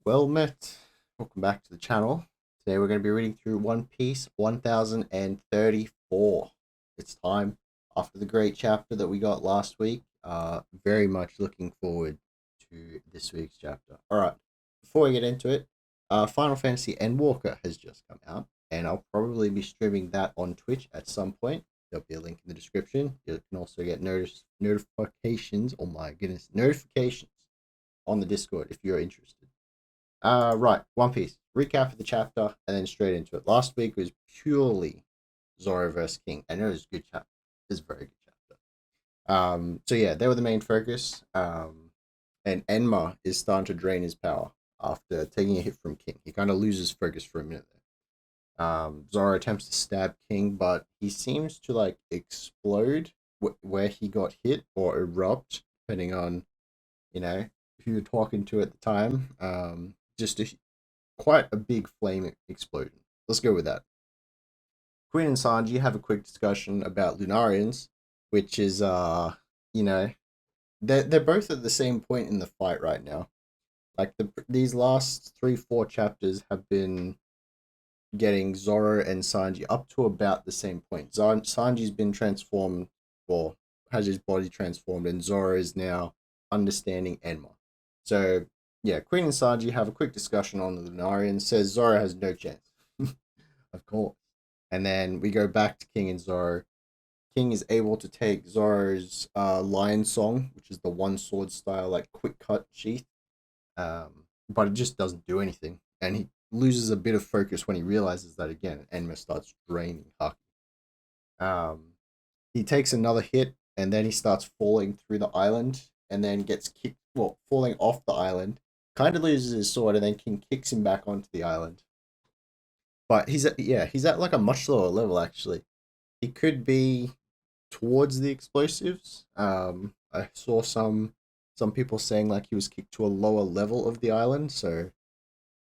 Well met. Welcome back to the channel. Today we're going to be reading through One Piece 1034. It's time after the great chapter that we got last week. Very much looking forward to this week's chapter. Alright, before we get into it, Final Fantasy Endwalker has just come out, and I'll probably be streaming that on Twitch at some point. There'll be a link in the description. You can also get notifications, oh my goodness, notifications on the Discord if you're interested. Right, One Piece. Recap of the chapter and then straight into it. Last week was purely Zoro versus King, and it was a good chapter. It was a very good chapter. So yeah, they were the main focus. And Enma is starting to drain his power after taking a hit from King. He kind of loses focus for a minute there. Zoro attempts to stab King, but he seems to like explode where he got hit or erupt, depending on who you're talking to at the time. Just quite a big flame explosion. Let's go with that. Queen and Sanji have a quick discussion about Lunarians, which is you know, they're both at the same point in the fight right now. Like these last 3-4 chapters have been getting Zoro and Sanji up to about the same point. Sanji's been transformed, or has his body transformed, and Zoro is now understanding Enma. So yeah, Queen and Sanji have a quick discussion on the Lunarian. Says Zoro has no chance, of course. And then we go back to King and Zoro. King is able to take Zoro's Lion Song, which is the one sword style, like quick cut sheath, but it just doesn't do anything. And he loses a bit of focus when he realizes that again. Enma starts draining Haki. He takes another hit, and then he starts falling through the island, and then gets kicked. Well, falling off the island, kind of loses his sword, and then King kicks him back onto the island. But he's at like a much lower level actually. He could be towards the explosives. I saw some people saying like he was kicked to a lower level of the island, so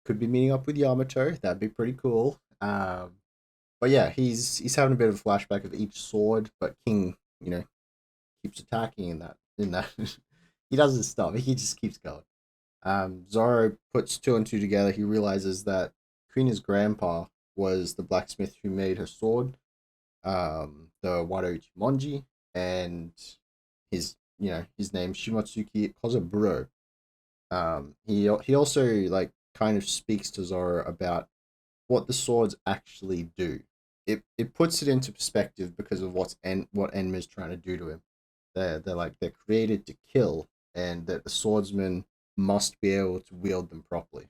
could be meeting up with Yamato. That'd be pretty cool. But yeah, he's having a bit of a flashback of each sword, but King, keeps attacking in that he doesn't stop. He just keeps going. Zoro puts two and two together. He realizes that Kuna's grandpa was the blacksmith who made her sword, the Wado Ichimonji, and his name Shimotsuki Kozaburo. He also like kind of speaks to Zoro about what the swords actually do. It puts it into perspective because of what Enma's trying to do to him. They're created to kill, and that the swordsman must be able to wield them properly.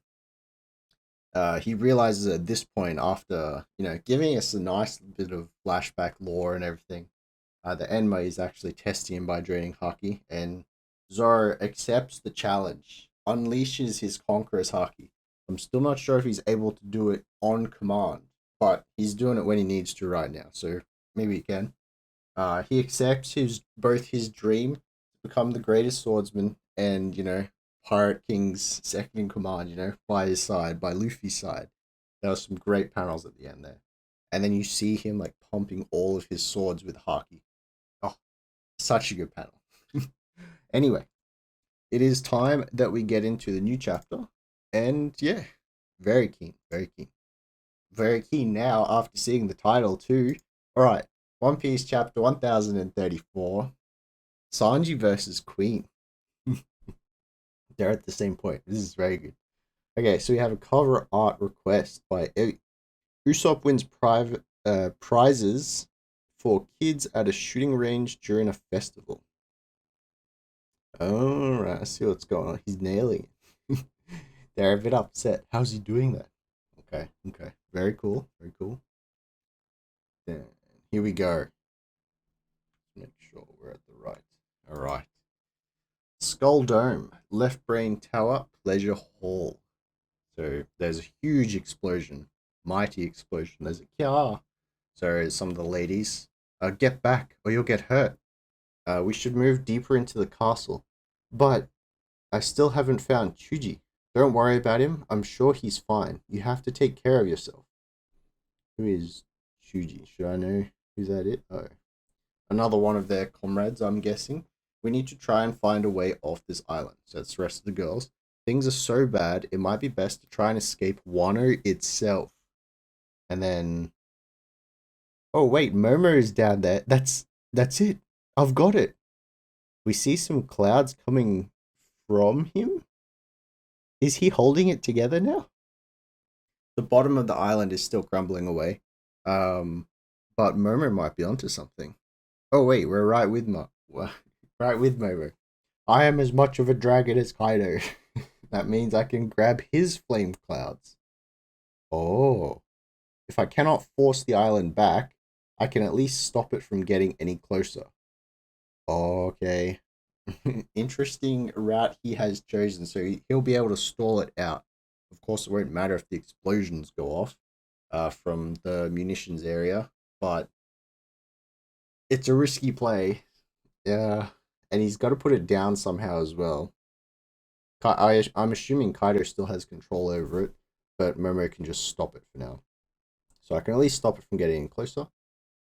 He realizes at this point, after giving us a nice bit of flashback lore and everything, that Enma is actually testing him by draining Haki, and Zoro accepts the challenge, unleashes his conqueror's Haki. I'm still not sure if he's able to do it on command, but he's doing it when he needs to right now, so maybe he can. He accepts both his dream to become the greatest swordsman and Pirate King's second in command, by his side, by Luffy's side. There were some great panels at the end there. And then you see him like pumping all of his swords with Haki. Oh, such a good panel. Anyway, it is time that we get into the new chapter. And yeah, very keen, very keen. Very keen now after seeing the title too. Alright, One Piece chapter 1034. Sanji versus Queen. They're at the same point. This is very good. Okay, so we have a cover art request by Usopp wins prizes for kids at a shooting range during a festival. Alright, I see what's going on. He's nailing it. They're a bit upset. How's he doing that? Okay. Very cool. Very cool. Then here we go. Make sure we're at the right. Alright. Skull Dome, Left Brain Tower, Pleasure Hall. So there's a huge explosion, mighty explosion. There's a Kia. So some of the ladies, get back or you'll get hurt. We should move deeper into the castle. But I still haven't found Chuji. Don't worry about him. I'm sure he's fine. You have to take care of yourself. Who is Chuji? Should I know? Is that it? Oh. Another one of their comrades, I'm guessing. We need to try and find a way off this island. So that's the rest of the girls. things are so bad, it might be best to try and escape Wano itself. And then, oh wait, Momo is down there. That's it. I've got it. We see some clouds coming from him. Is he holding it together now? The bottom of the island is still crumbling away. But Momo might be onto something. Oh wait, we're right with right with Momo. I am as much of a dragon as Kaido. That means I can grab his flame clouds. Oh. If I cannot force the island back, I can at least stop it from getting any closer. Okay. Interesting route he has chosen, so he'll be able to stall it out. Of course, it won't matter if the explosions go off from the munitions area, but it's a risky play. Yeah, and he's got to put it down somehow as well. I'm assuming Kaido still has control over it, but Momo can just stop it for now. So I can at least stop it from getting any closer.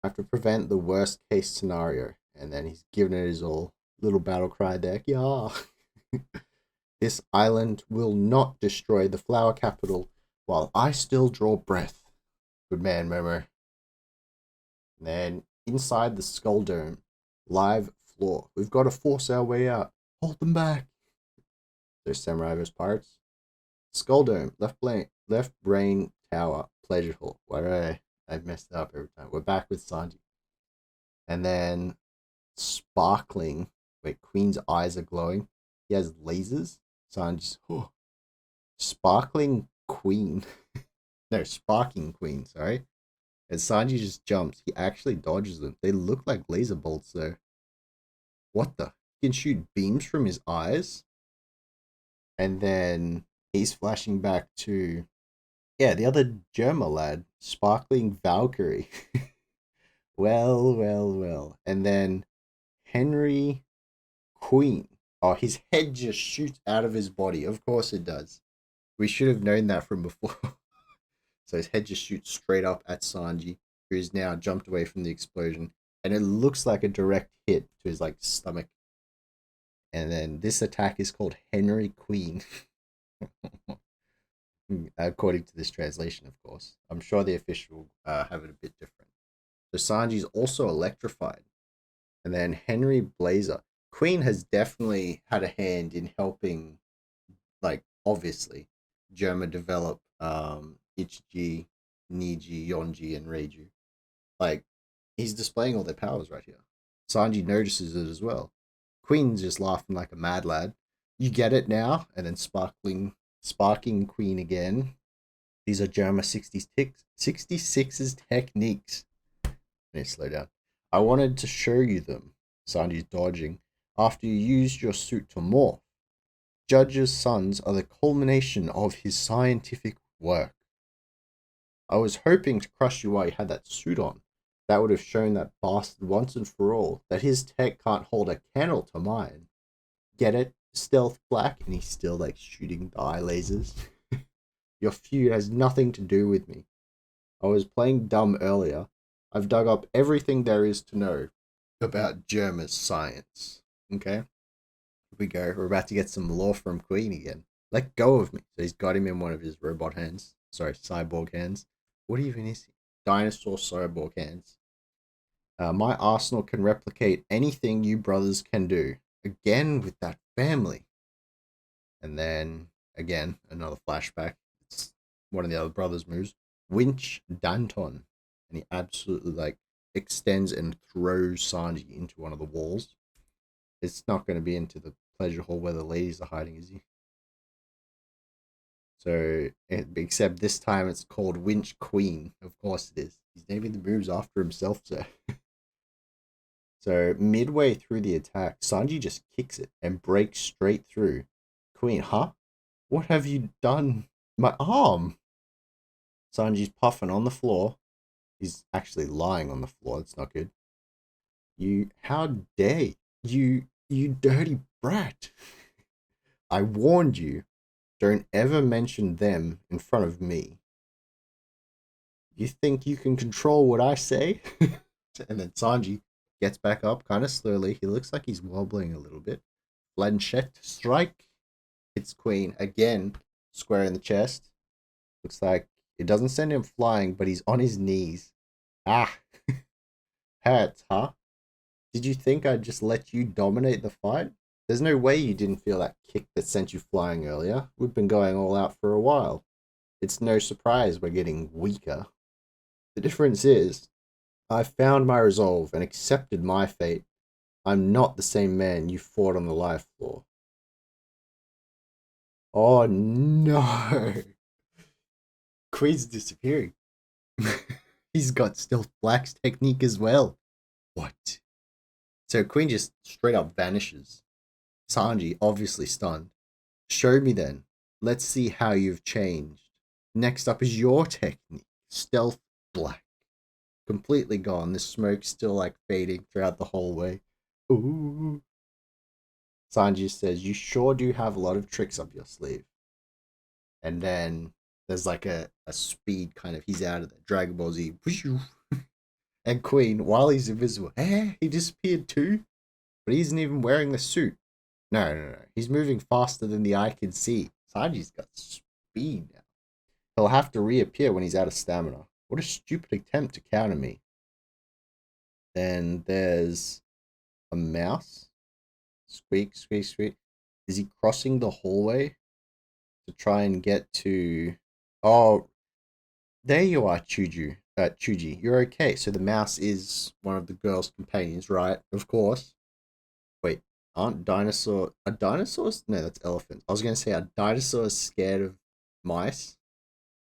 I have to prevent the worst case scenario, and then he's given it his all. Little battle cry there. Yeah. This island will not destroy the flower capital while I still draw breath. Good man, Momo. And then inside the skull dome, live floor. We've got to force our way out. Hold them back. There's Samurai vs. Pirates. Skull dome, left brain tower, pleasure hall. Why I've messed it up every time. We're back with Sanji. And then sparkling. Wait, Queen's eyes are glowing. He has lasers. Sanji's sparkling queen. No, sparking queen, sorry. And Sanji just jumps. He actually dodges them. They look like laser bolts though. What the? He can shoot beams from his eyes. And then he's flashing back to the other Germa lad, Sparkling Valkyrie. Well. And then Henry Queen. Oh, his head just shoots out of his body. Of course it does. We should have known that from before. So his head just shoots straight up at Sanji, who is now jumped away from the explosion. And it looks like a direct hit to his stomach. And then this attack is called Henry Queen. According to this translation, of course. I'm sure the official have it a bit different. So Sanji's also electrified. And then Henry Blazer. Queen has definitely had a hand in helping, obviously, Germa develop Ichiji, Niji, Yonji, and Reiju. He's displaying all their powers right here. Sanji notices it as well. Queen's just laughing like a mad lad. You get it now? And then sparking Queen again. These are Germa 66's techniques. I need to slow down. I wanted to show you them. Sanji's dodging. After you used your suit to morph. Judge's sons are the culmination of his scientific work. I was hoping to crush you while you had that suit on. That would have shown that bastard once and for all that his tech can't hold a candle to mine. Get it? Stealth black, and he's still shooting the eye lasers. Your feud has nothing to do with me. I was playing dumb earlier. I've dug up everything there is to know about Germa's science. Okay? Here we go. We're about to get some lore from Queen again. Let go of me. So he's got him in one of his robot hands. Sorry, cyborg hands. What even is he? Dinosaur cyborg hands. My arsenal can replicate anything you brothers can do. Again with that family. And then, again, another flashback. It's one of the other brothers' moves. Winch Danton. And he absolutely, extends and throws Sanji into one of the walls. It's not going to be into the pleasure hall where the ladies are hiding, is he? So, except this time it's called Winch Queen. Of course it is. He's naming the moves after himself, sir. So, midway through the attack, Sanji just kicks it and breaks straight through. Queen, huh? What have you done? My arm! Sanji's puffing on the floor. He's actually lying on the floor. That's not good. How dare you, you dirty brat. I warned you. Don't ever mention them in front of me. You think you can control what I say? And then Sanji gets back up kind of slowly. He looks like he's wobbling a little bit. Blanchette strike. hits Queen again, square in the chest. Looks like it doesn't send him flying, but he's on his knees. Ah, hurts, huh? Did you think I'd just let you dominate the fight? There's no way you didn't feel that kick that sent you flying earlier. We've been going all out for a while. It's no surprise we're getting weaker. The difference is, I've found my resolve and accepted my fate. I'm not the same man you fought on the life floor. Oh no! Queen's disappearing. He's got Stealth Black's technique as well. What? So Queen just straight up vanishes. Sanji, obviously stunned. Show me then. Let's see how you've changed. Next up is your technique. Stealth Black. Completely gone. The smoke's still like fading throughout the whole way. Ooh. Sanji says, you sure do have a lot of tricks up your sleeve. And then there's like a speed kind of, he's out of there. Dragon Ball Z. And Queen, while he's invisible, he disappeared too? But he isn't even wearing the suit. No. He's moving faster than the eye can see. Sanji's got speed now. He'll have to reappear when he's out of stamina. What a stupid attempt to counter me. Then there's a mouse. Squeak, squeak, squeak. Is he crossing the hallway to try and get to... Oh, there you are, Chuji. You're okay. So the mouse is one of the girl's companions, right? Of course. Wait, aren't dinosaurs... Are dinosaurs? No, that's elephants. I was going to say, are dinosaurs scared of mice?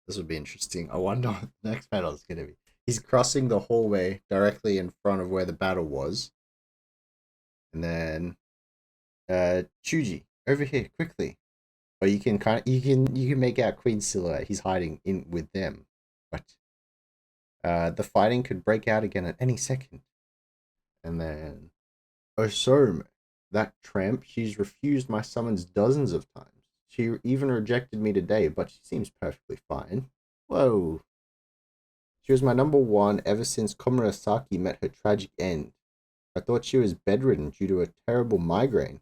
This would be interesting. I wonder what the next battle is going to be. He's crossing the hallway directly in front of where the battle was. And then... Chuji, over here, quickly. Or you can make out Queen's silhouette. He's hiding in with them. But the fighting could break out again at any second. And then Osome, that tramp, she's refused my summons dozens of times. She even rejected me today, but she seems perfectly fine. Whoa. She was my number one ever since Komurasaki met her tragic end. I thought she was bedridden due to a terrible migraine.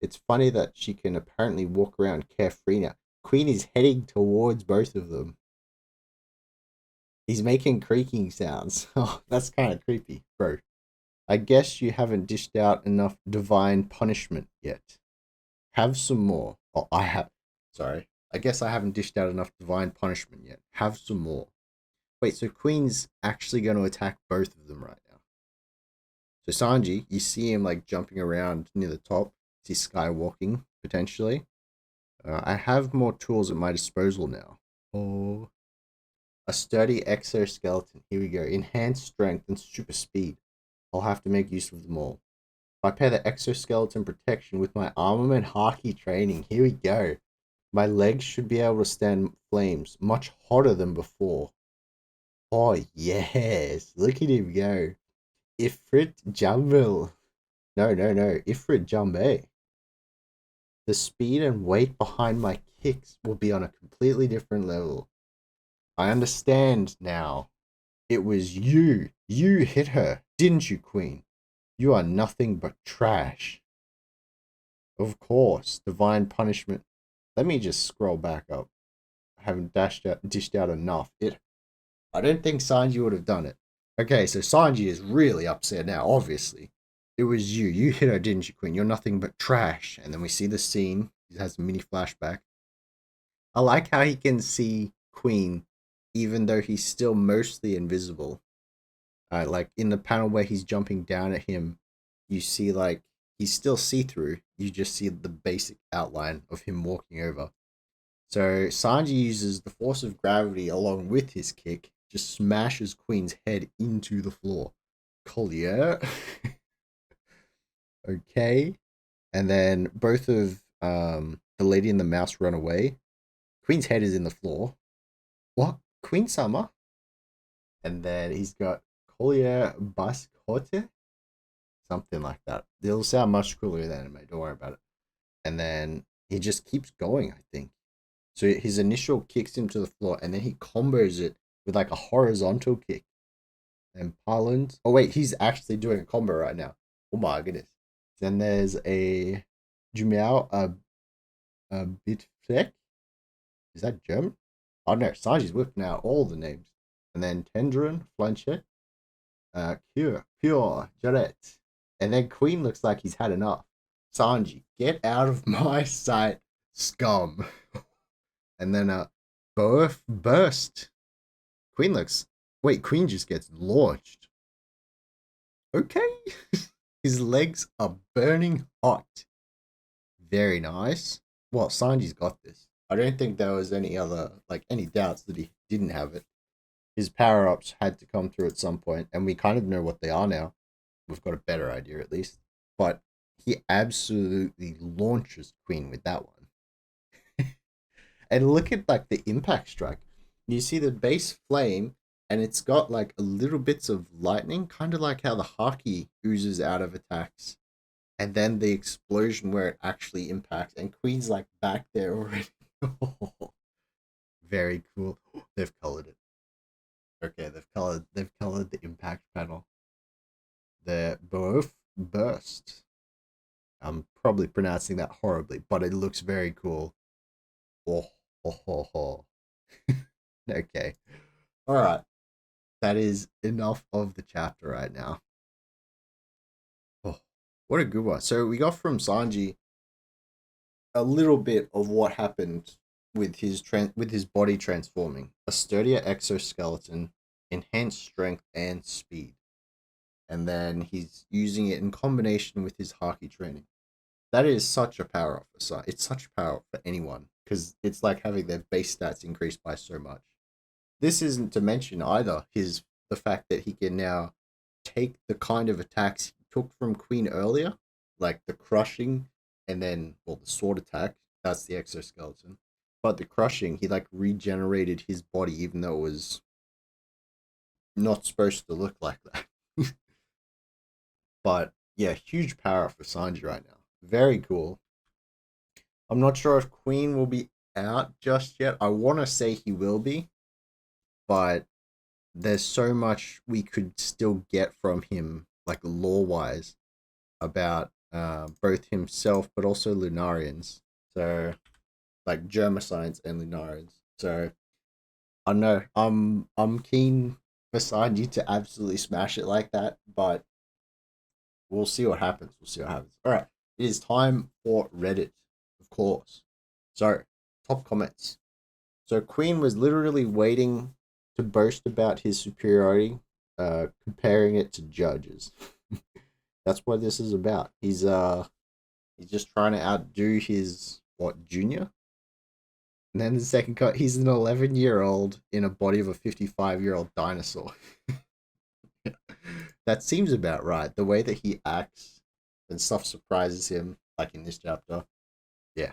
It's funny that she can apparently walk around carefree now. Queen is heading towards both of them. He's making creaking sounds. Oh, that's kind of creepy, bro. I guess you haven't dished out enough divine punishment yet. Have some more. Oh, I have. Sorry. I guess I haven't dished out enough divine punishment yet. Have some more. Wait, so Queen's actually going to attack both of them right now. So Sanji, you see him like jumping around near the top. He's skywalking, potentially. I have more tools at my disposal now. Oh. A sturdy exoskeleton. Here we go. Enhanced strength and super speed. I'll have to make use of them all. If I pair the exoskeleton protection with my armament haki training, here we go. My legs should be able to stand flames much hotter than before. Oh, yes. Look at him go. Ifrit Jumble. No. Ifrit Jumbe. The speed and weight behind my kicks will be on a completely different level. I understand now. It was you. You hit her, didn't you, Queen? You are nothing but trash. Of course, divine punishment. Let me just scroll back up. I haven't dished out enough. I don't think Sanji would have done it. Okay, so Sanji is really upset now, obviously. It was you. You hit her, didn't you, Queen? You're nothing but trash. And then we see the scene. He has a mini flashback. I like how he can see Queen, even though he's still mostly invisible. Like in the panel where he's jumping down at him, you see like he's still see-through. You just see the basic outline of him walking over. So Sanji uses the force of gravity along with his kick, just smashes Queen's head into the floor. Collier. Okay. And then both of the lady and the mouse run away. Queen's head is in the floor. What? Queen Summer? And then he's got Collier Bascote? Something like that. It'll sound much cooler than anime. Don't worry about it. And then he just keeps going, I think. So his initial kicks him to the floor, and then he combos it with like a horizontal kick. And Parland. Oh, wait, he's actually doing a combo right now. Oh my goodness. Then there's a Jumiao, Bitfleck. Is that German? Oh no, Sanji's whipping out all the names. And then Tendrin, Flanchet, Cure, Pure, Jarret. And then Queen looks like he's had enough. Sanji, get out of my sight, scum. And then Burst. Queen looks. Wait, Queen just gets launched. Okay. His legs are burning hot. Very nice. Well, Sanji's got this. I don't think there was any other, like, any doubts that he didn't have it. His power ups had to come through at some point, and we kind of know what they are now. We've got a better idea at least. But he absolutely launches Queen with that one. And look at like the impact strike. You see the base flame, and it's got like a little bits of lightning, kind of like how the Haki oozes out of attacks. And then the explosion where it actually impacts, and Queen's like back there already. Very cool. They've colored it. Okay, they've colored the impact panel. The both burst. I'm probably pronouncing that horribly, but it looks very cool. Oh, ho, ho, ho. Okay. All right. That is enough of the chapter right now. Oh, what a good one. So we got from Sanji a little bit of what happened with his body transforming. A sturdier exoskeleton, enhanced strength and speed. And then he's using it in combination with his Haki training. That is such a power up for It's such a power up for anyone because it's like having their base stats increased by so much. This isn't to mention either the fact that he can now take the kind of attacks he took from Queen earlier, like the crushing and then the sword attack. That's the exoskeleton. But the crushing, he like regenerated his body even though it was not supposed to look like that. But yeah, huge power for Sanji right now. Very cool. I'm not sure if Queen will be out just yet. I want to say he will be, but there's so much we could still get from him, like lore wise, about both himself but also Lunarians. So, like Germicides and Lunarians. So, I don't know. I'm keen for Sanji to absolutely smash it like that, but we'll see what happens. We'll see what happens. All right, it is time for Reddit, of course. So, top comments. So Queen was literally waiting to boast about his superiority, comparing it to judges. That's what this is about. He's just trying to outdo his junior. And then the second cut, he's an 11-year-old in a body of a 55-year-old dinosaur. That seems about right. The way that he acts and stuff surprises him, like in this chapter. Yeah.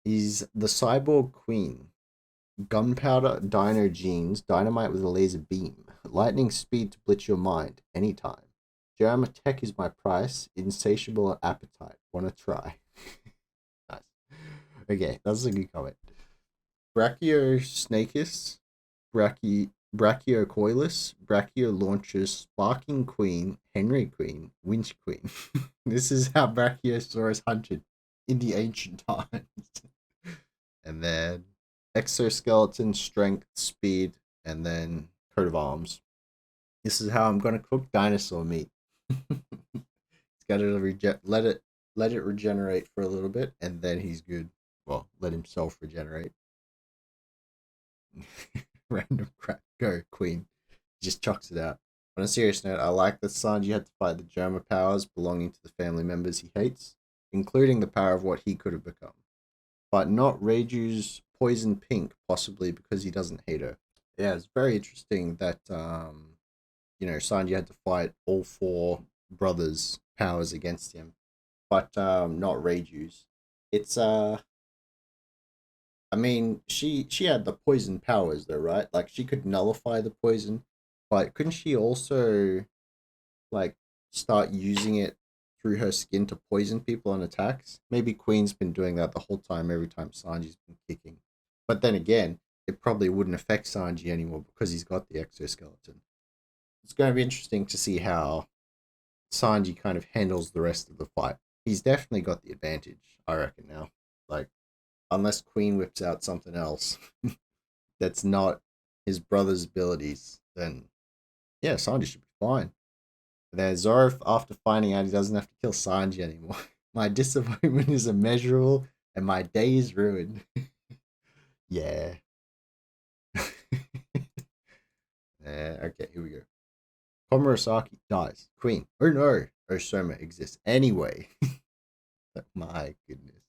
He's the cyborg queen. Gunpowder, dino genes, dynamite with a laser beam, lightning speed to blitz your mind, anytime. Germa tech is my price, insatiable appetite, wanna try. Nice. Okay, that's a good comment. Brachiosnakis, Brachiocoilus, Brachiolaunchus, Sparking Queen, Henry Queen, Winch Queen. This is how Brachiosaurus hunted in the ancient times. And then exoskeleton, strength, speed, and then coat of arms. This is how I'm gonna cook dinosaur meat. It's gotta let it regenerate for a little bit, and then he's good. Well, let himself regenerate. Random crap. Go, Queen. Just chucks it out. On a serious note, I like that Sanji had to fight the Germa powers belonging to the family members he hates, including the power of what he could have become. But not Reiju's poison pink, possibly because he doesn't hate her. Yeah, it's very interesting that Sanji had to fight all four brothers' powers against him, but not Reiju's. It's I mean, she had the poison powers though, right? Like she could nullify the poison, but couldn't she also like start using it through her skin to poison people on attacks? Maybe Queen's been doing that the whole time every time Sanji's been kicking. But then again, it probably wouldn't affect Sanji anymore because he's got the exoskeleton. It's going to be interesting to see how Sanji kind of handles the rest of the fight. He's definitely got the advantage, I reckon now. Like, unless Queen whips out something else that's not his brother's abilities, then yeah, Sanji should be fine. But then Zoro, after finding out he doesn't have to kill Sanji anymore, my disappointment is immeasurable and my day is ruined. Yeah. Yeah, okay, here we go. Komurasaki dies. Queen. Oh no. Osama exists. Anyway. My goodness.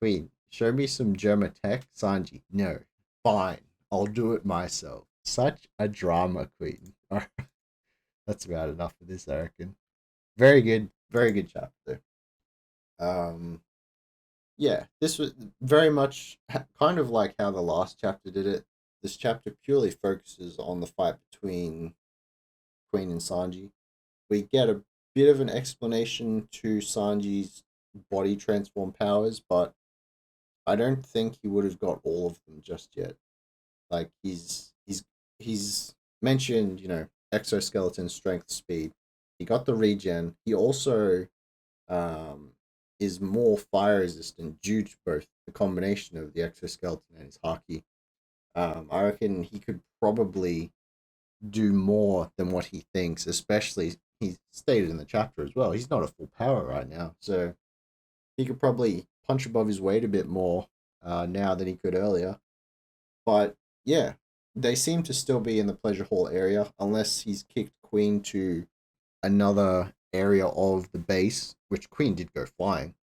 Queen. Show me some Germa tech. Sanji. No. Fine. I'll do it myself. Such a drama queen. That's about enough of this, I reckon. Very good. Very good chapter. Um, yeah, this was very much kind of like how the last chapter did it. This chapter purely focuses on the fight between Queen and Sanji. We get a bit of an explanation to Sanji's body transform powers, but I don't think he would have got all of them just yet. Like he's mentioned, exoskeleton strength speed. He got the regen. He also um is more fire resistant due to both the combination of the exoskeleton and his haki. I reckon he could probably do more than what he thinks, especially he stated in the chapter as well. He's not a full power right now, so he could probably punch above his weight a bit more now than he could earlier. But yeah, they seem to still be in the pleasure hall area unless he's kicked Queen to another area of the base, which Queen did go flying.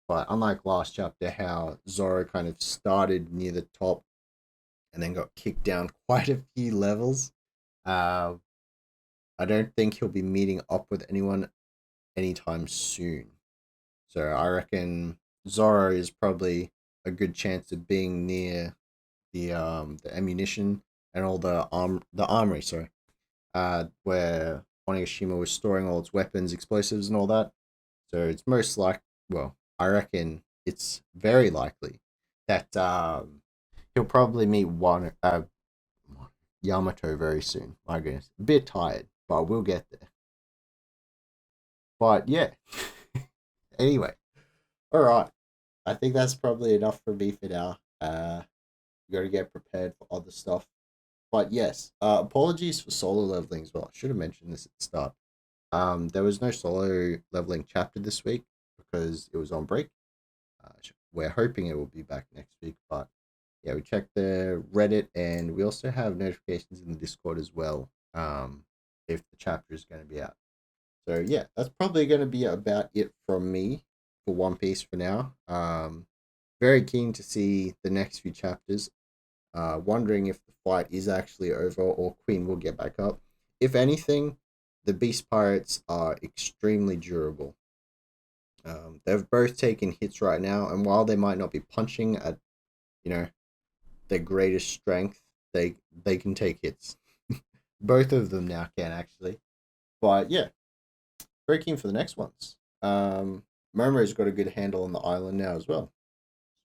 But unlike last chapter, how Zoro kind of started near the top and then got kicked down quite a few levels, uh, I don't think he'll be meeting up with anyone anytime soon. So I reckon Zoro is probably a good chance of being near the ammunition and all the armory, sorry. Where Onigashima was storing all its weapons, explosives and all that. So it's most like well, I reckon it's very likely that he'll probably meet one Yamato very soon. My goodness. A bit tired, but we'll get there. But yeah. Anyway, all right. I think that's probably enough for me for now. You got to get prepared for other stuff. But yes, apologies for solo leveling as well. I should have mentioned this at the start. There was no solo leveling chapter this week because it was on break. We're hoping it will be back next week, but yeah, we checked the Reddit and we also have notifications in the Discord as well. If the chapter is going to be out. So yeah, that's probably going to be about it from me for One Piece for now. Very keen to see the next few chapters. Wondering if the fight is actually over or Queen will get back up. If anything, the Beast Pirates are extremely durable. They've both taken hits right now, and while they might not be punching at, you know, their greatest strength, they can take hits. Both of them now can actually. But yeah, very keen for the next ones. Momo's got a good handle on the island now as well,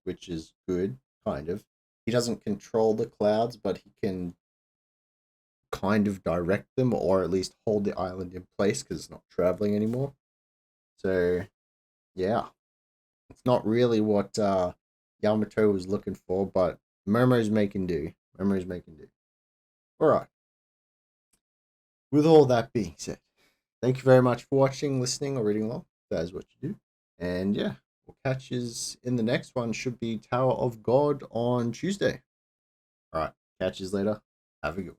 which is good, kind of. He doesn't control the clouds, but he can kind of direct them or at least hold the island in place because it's not traveling anymore. So, yeah, it's not really what Yamato was looking for, but Momo's making do. Momo's making do. All right. With all that being said, thank you very much for watching, listening, or reading along. That is what you do. And yeah, we'll catch you in the next one. Should be Tower of God on Tuesday. All right. Catch you later. Have a good one.